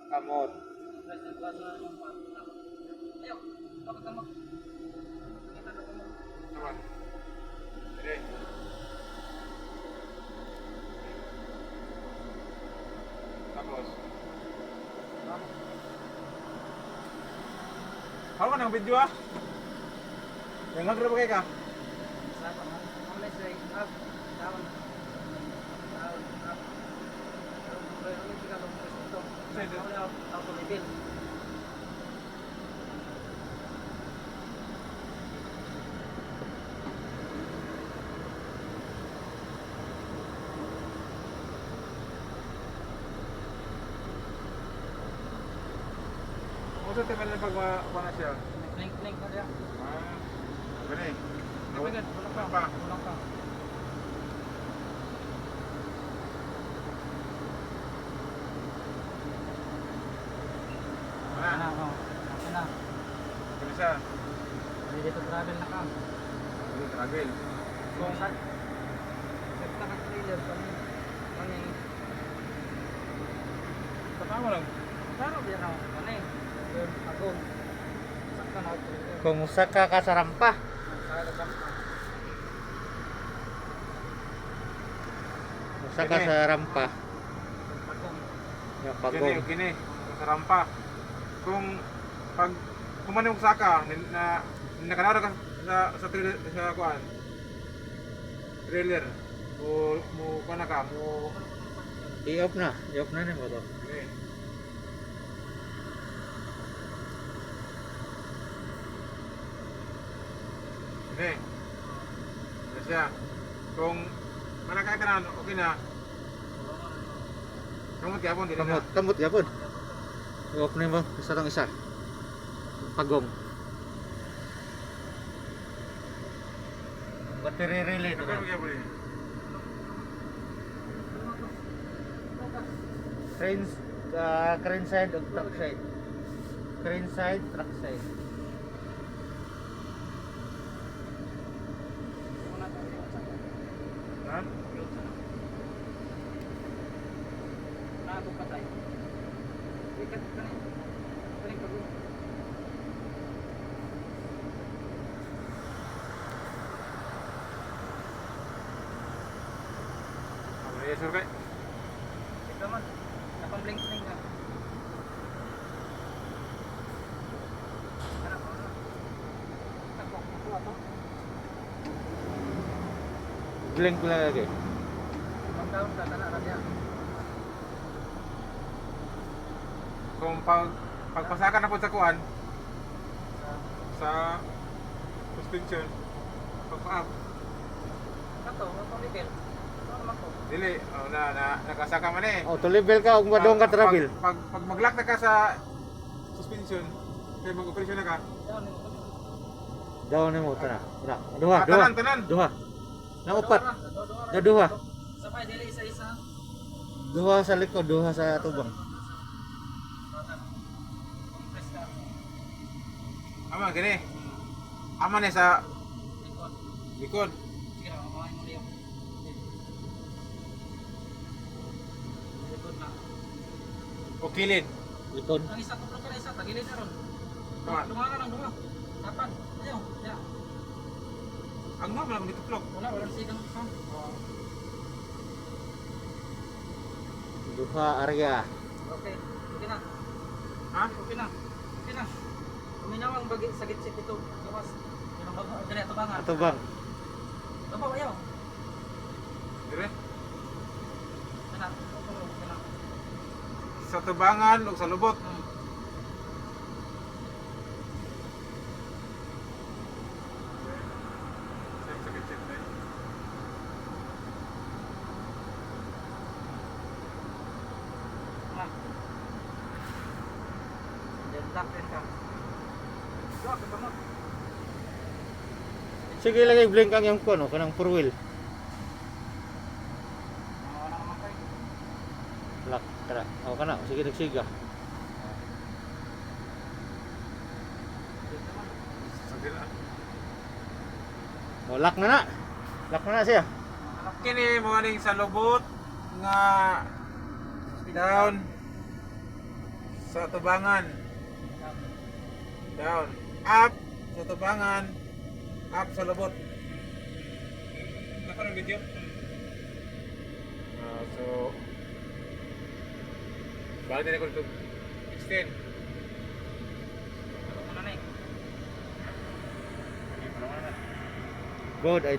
Kamot. Naman. Sige. Tapos. Halo ka ng video ah? Yang nag-grab kayo ka? Kung sa teman na pagwa na siya? Link na siya. Ah, gani. Kapagad, walang pa. Walang pa. Wala. Oo. Okay na. Gani siya? Ready to travel na ka. Hindi, travel. Kung saan? Set na ka-trailer kami. Kami. Tama lang. Paano biyan ako? Kani? Yun, ako. Sakta na trailer. Kung saka ka sa rampa. Saka na kami. Kung saka sa rampa. Pagkong. Yung Gini, pagong. gini. Sa rampa. Kung pag kumanong saka na nakanara ka sa trailer sa kuan. Trailer. Mo kana ka mo. I-off na. I-off na mo to. Okay. Okay. Ano siya? Kung malakay ka na, okay na. Kamot yapon, dili na. Kamot. Kamot yapon. I-off na mo. Isa tong isa. Pagong. Battery relay. Kapag magyapon eh. Crane side o truck side. Crane side, truck side. Ha? Naabot pa tayo. Ikat ka na. Balik pagkong. Ano sure kay? Ito man. Napang-blink-blink ka. Ano? Takbo. Takbo ako. Blink ko lang lagi. Ibang taon ka, tala na niya. Kung pagpasakan na po sa kuan sa suspension pagpa-up Kato, ang level. Ano naman ko? dili nakasaka man eh. Auto level ka ug madong ka travel. Pag mag-lock na ka sa suspension kay mag-operasyon na ka. Yan, yung Daw ni mo tara. Tara. Duha, Ah, duha. tanan. Duha. Na upat. Duha. Duha. Sabay, dili isa-isa. Duha sa likod, duha sa tubang. Compress ka. Ama gini. Ama ni sa Likod. likod. Sige na, mamahay mo liyo. Likod na. O kilid. Likod. Ang isa, tuplok ka na isa. Tagilid na ron. Tama. Dunga ka lang, dunga. Tapan. Ayaw. Ya. Ang mo lang dito plok. Walang sigang pa. Duha area. Okay. Okay na. Ha? Okay na. Okay na. Kuminawang bagi sa gitsit ito. Gawas. Yan ang bago. Dali, tubangan. Tubang. Tabaw, ayaw. Dire. Yan na. Okay na. Sa tubangan ug sa lubot. Sige lagi blink ang yung kono kanang four wheel. Lock tara. O kana sige nagsiga. O lock na na. Lock na na siya. Kini mo aning sa lubot nga down sa tubangan. Down. Up sa tubangan. Up sa lubot. Naka ng video? So balik din ako dito. Extend. Ano na eh. Good.